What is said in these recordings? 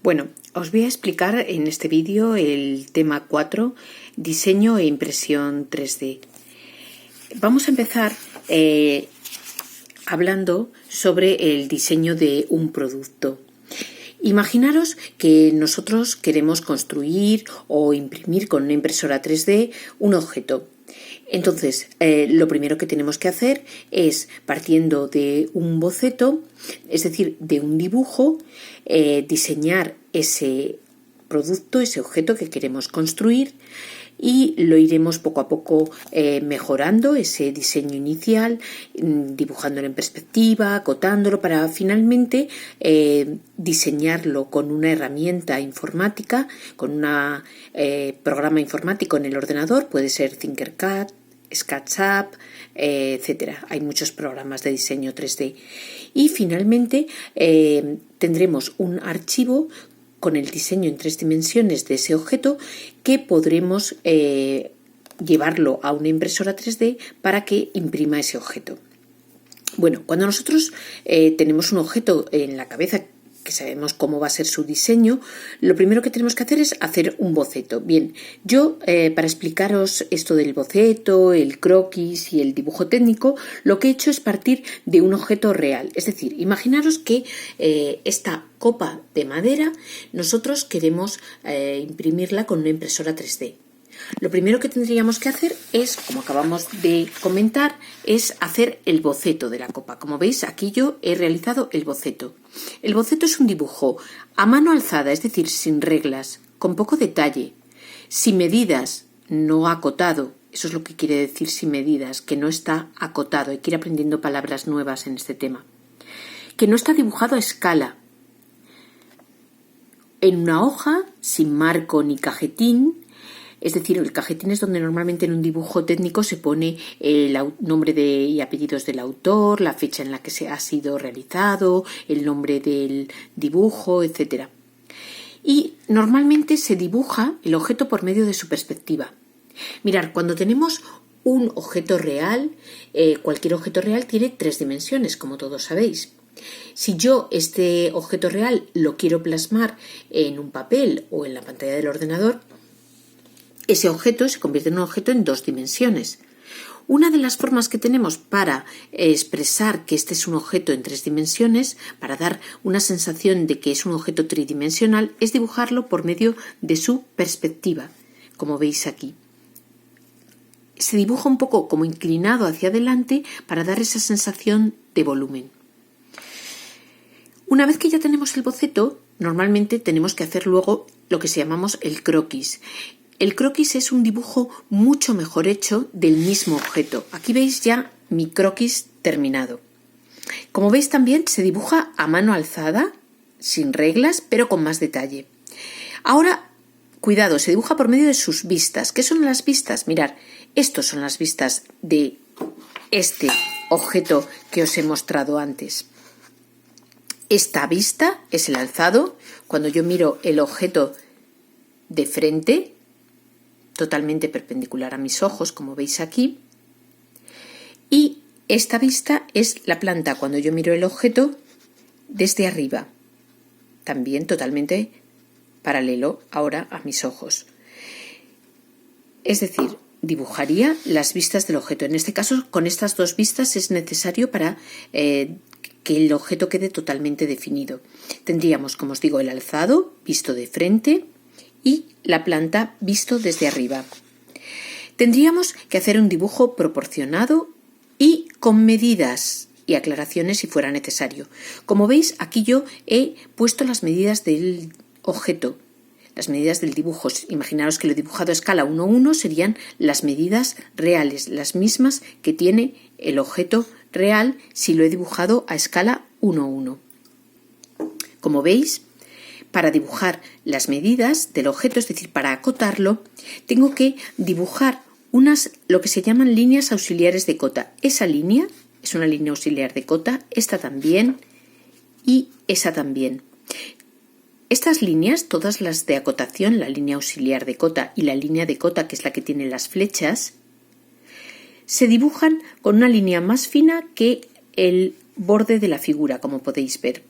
Bueno, os voy a explicar en este vídeo el tema 4, diseño e impresión 3D. Vamos a empezar hablando sobre el diseño de un producto. Imaginaros que nosotros queremos construir o imprimir con una impresora 3D un objeto. Entonces, lo primero que tenemos que hacer es, partiendo de un boceto, es decir, de un dibujo, diseñar ese producto, ese objeto que queremos construir, y lo iremos poco a poco mejorando ese diseño inicial, dibujándolo en perspectiva, acotándolo, para finalmente diseñarlo con una herramienta informática, con un programa informático en el ordenador. Puede ser Tinkercad, SketchUp, etcétera. Hay muchos programas de diseño 3D. Y finalmente tendremos un archivo con el diseño en 3 dimensiones de ese objeto que podremos llevarlo a una impresora 3D para que imprima ese objeto. Bueno, cuando nosotros tenemos un objeto en la cabeza que sabemos cómo va a ser su diseño, lo primero que tenemos que hacer es hacer un boceto. Bien, yo para explicaros esto del boceto, el croquis y el dibujo técnico, lo que he hecho es partir de un objeto real. Es decir, imaginaros que esta copa de madera nosotros queremos imprimirla con una impresora 3D. Lo primero que tendríamos que hacer es, como acabamos de comentar, es hacer el boceto de la copa. Como veis, aquí yo he realizado el boceto. El boceto es un dibujo a mano alzada, es decir, sin reglas, con poco detalle, sin medidas, no acotado. Eso es lo que quiere decir sin medidas, que no está acotado. Hay que ir aprendiendo palabras nuevas en este tema. Que no está dibujado a escala. En una hoja, sin marco ni cajetín. Es decir, el cajetín es donde normalmente en un dibujo técnico se pone el nombre y apellidos del autor, la fecha en la que se ha sido realizado, el nombre del dibujo, etc. Y normalmente se dibuja el objeto por medio de su perspectiva. Mirad, cuando tenemos un objeto real, cualquier objeto real tiene 3 dimensiones, como todos sabéis. Si yo este objeto real lo quiero plasmar en un papel o en la pantalla del ordenador, ese objeto se convierte en un objeto en 2 dimensiones. Una de las formas que tenemos para expresar que este es un objeto en 3 dimensiones, para dar una sensación de que es un objeto tridimensional, es dibujarlo por medio de su perspectiva, como veis aquí. Se dibuja un poco como inclinado hacia adelante para dar esa sensación de volumen. Una vez que ya tenemos el boceto, normalmente tenemos que hacer luego lo que llamamos el croquis. El croquis es un dibujo mucho mejor hecho del mismo objeto. Aquí veis ya mi croquis terminado. Como veis, también se dibuja a mano alzada, sin reglas, pero con más detalle. Ahora, cuidado, se dibuja por medio de sus vistas. ¿Qué son las vistas? Mirad, estos son las vistas de este objeto que os he mostrado antes. Esta vista es el alzado. Cuando yo miro el objeto de frente, totalmente perpendicular a mis ojos, como veis aquí. Y esta vista es la planta, cuando yo miro el objeto desde arriba, también totalmente paralelo ahora a mis ojos. Es decir, dibujaría las vistas del objeto. En este caso, con estas 2 vistas es necesario para que el objeto quede totalmente definido. Tendríamos, como os digo, el alzado visto de frente y la planta visto desde arriba. Tendríamos que hacer un dibujo proporcionado y con medidas y aclaraciones si fuera necesario. Como veis, aquí yo he puesto las medidas del objeto, las medidas del dibujo. Imaginaros que lo he dibujado a escala 1:1, serían las medidas reales, las mismas que tiene el objeto real si lo he dibujado a escala 1:1. Como veis, para dibujar las medidas del objeto, es decir, para acotarlo, tengo que dibujar lo que se llaman líneas auxiliares de cota. Esa línea es una línea auxiliar de cota, esta también y esa también. Estas líneas, todas las de acotación, la línea auxiliar de cota y la línea de cota, que es la que tiene las flechas, se dibujan con una línea más fina que el borde de la figura, como podéis ver.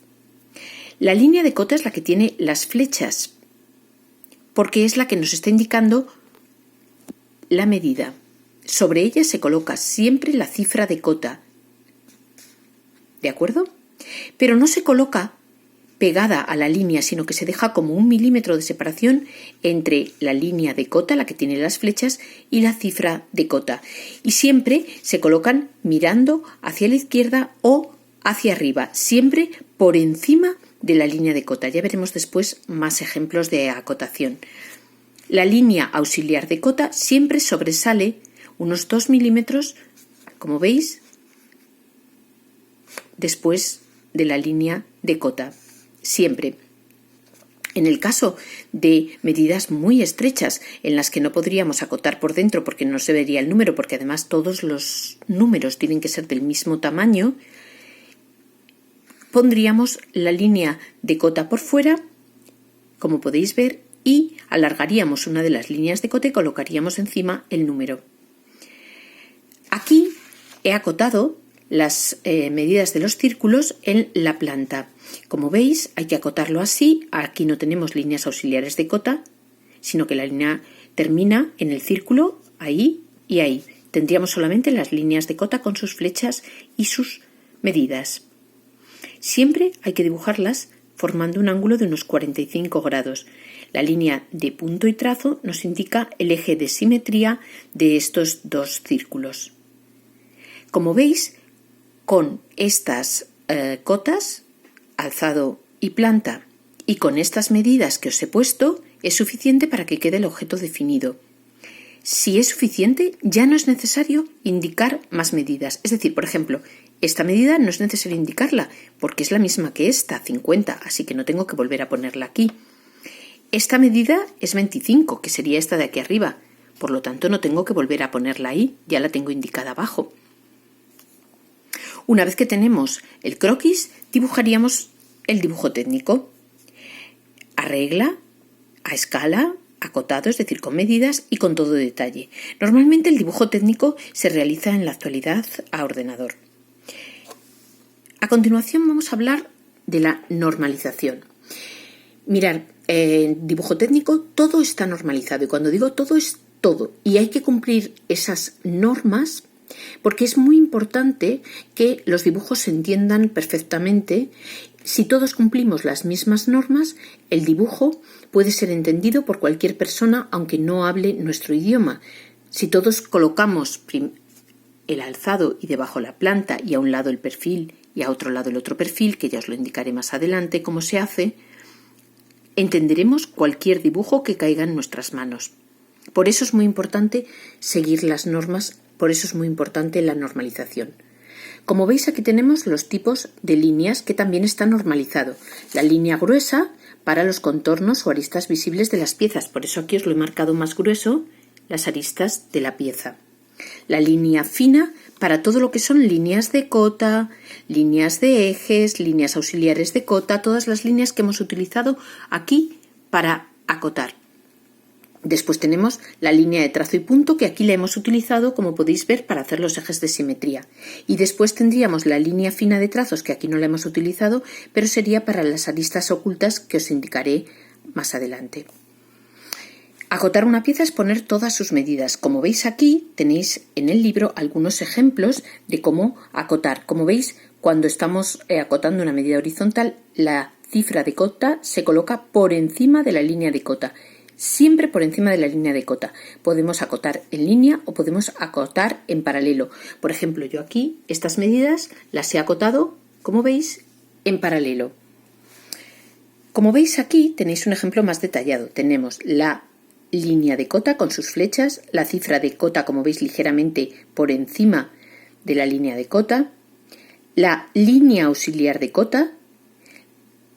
La línea de cota es la que tiene las flechas, porque es la que nos está indicando la medida. Sobre ella se coloca siempre la cifra de cota, ¿de acuerdo? Pero no se coloca pegada a la línea, sino que se deja como 1 milímetro de separación entre la línea de cota, la que tiene las flechas, y la cifra de cota. Y siempre se colocan mirando hacia la izquierda o hacia arriba, siempre por encima de la línea de cota. Ya veremos después más ejemplos de acotación. La línea auxiliar de cota siempre sobresale unos 2 milímetros, como veis, después de la línea de cota. Siempre. En el caso de medidas muy estrechas en las que no podríamos acotar por dentro porque no se vería el número, porque además todos los números tienen que ser del mismo tamaño, pondríamos la línea de cota por fuera, como podéis ver, y alargaríamos una de las líneas de cota y colocaríamos encima el número. Aquí he acotado las medidas de los círculos en la planta. Como veis, hay que acotarlo así. Aquí no tenemos líneas auxiliares de cota, sino que la línea termina en el círculo, ahí y ahí. Tendríamos solamente las líneas de cota con sus flechas y sus medidas. Siempre hay que dibujarlas formando un ángulo de unos 45 grados. La línea de punto y trazo nos indica el eje de simetría de estos dos círculos. Como veis, con estas cotas, alzado y planta, y con estas medidas que os he puesto, es suficiente para que quede el objeto definido. Si es suficiente, ya no es necesario indicar más medidas. Es decir, por ejemplo, esta medida no es necesario indicarla, porque es la misma que esta, 50, así que no tengo que volver a ponerla aquí. Esta medida es 25, que sería esta de aquí arriba, por lo tanto no tengo que volver a ponerla ahí, ya la tengo indicada abajo. Una vez que tenemos el croquis, dibujaríamos el dibujo técnico. A regla, a escala, acotado, es decir, con medidas y con todo detalle. Normalmente el dibujo técnico se realiza en la actualidad a ordenador. A continuación vamos a hablar de la normalización. Mirad, en dibujo técnico todo está normalizado, y cuando digo todo es todo, y hay que cumplir esas normas porque es muy importante que los dibujos se entiendan perfectamente. Si todos cumplimos las mismas normas, el dibujo puede ser entendido por cualquier persona aunque no hable nuestro idioma. Si todos colocamos el alzado y debajo la planta y a un lado el perfil y a otro lado el otro perfil, que ya os lo indicaré más adelante cómo se hace, entenderemos cualquier dibujo que caiga en nuestras manos. Por eso es muy importante seguir las normas, por eso es muy importante la normalización. Como veis, aquí tenemos los tipos de líneas que también está normalizado. La línea gruesa para los contornos o aristas visibles de las piezas, por eso aquí os lo he marcado más grueso, las aristas de la pieza. La línea fina para todo lo que son líneas de cota, líneas de ejes, líneas auxiliares de cota, todas las líneas que hemos utilizado aquí para acotar. Después tenemos la línea de trazo y punto, que aquí la hemos utilizado, como podéis ver, para hacer los ejes de simetría. Y después tendríamos la línea fina de trazos, que aquí no la hemos utilizado, pero sería para las aristas ocultas que os indicaré más adelante. Acotar una pieza es poner todas sus medidas. Como veis aquí, tenéis en el libro algunos ejemplos de cómo acotar. Como veis, cuando estamos acotando una medida horizontal, la cifra de cota se coloca por encima de la línea de cota. Siempre por encima de la línea de cota. Podemos acotar en línea o podemos acotar en paralelo. Por ejemplo, yo aquí estas medidas las he acotado, como veis, en paralelo. Como veis aquí tenéis un ejemplo más detallado. Tenemos la línea de cota con sus flechas, la cifra de cota, como veis, ligeramente por encima de la línea de cota, la línea auxiliar de cota.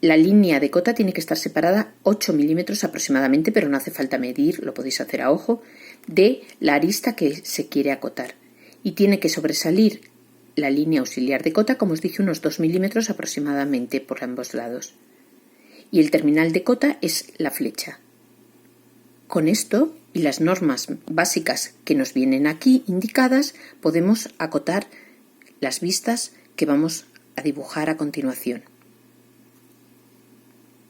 La línea de cota tiene que estar separada 8 milímetros aproximadamente, pero no hace falta medir, lo podéis hacer a ojo, de la arista que se quiere acotar. Y tiene que sobresalir la línea auxiliar de cota, como os dije, unos 2 milímetros aproximadamente por ambos lados. Y el terminal de cota es la flecha. Con esto y las normas básicas que nos vienen aquí indicadas, podemos acotar las vistas que vamos a dibujar a continuación.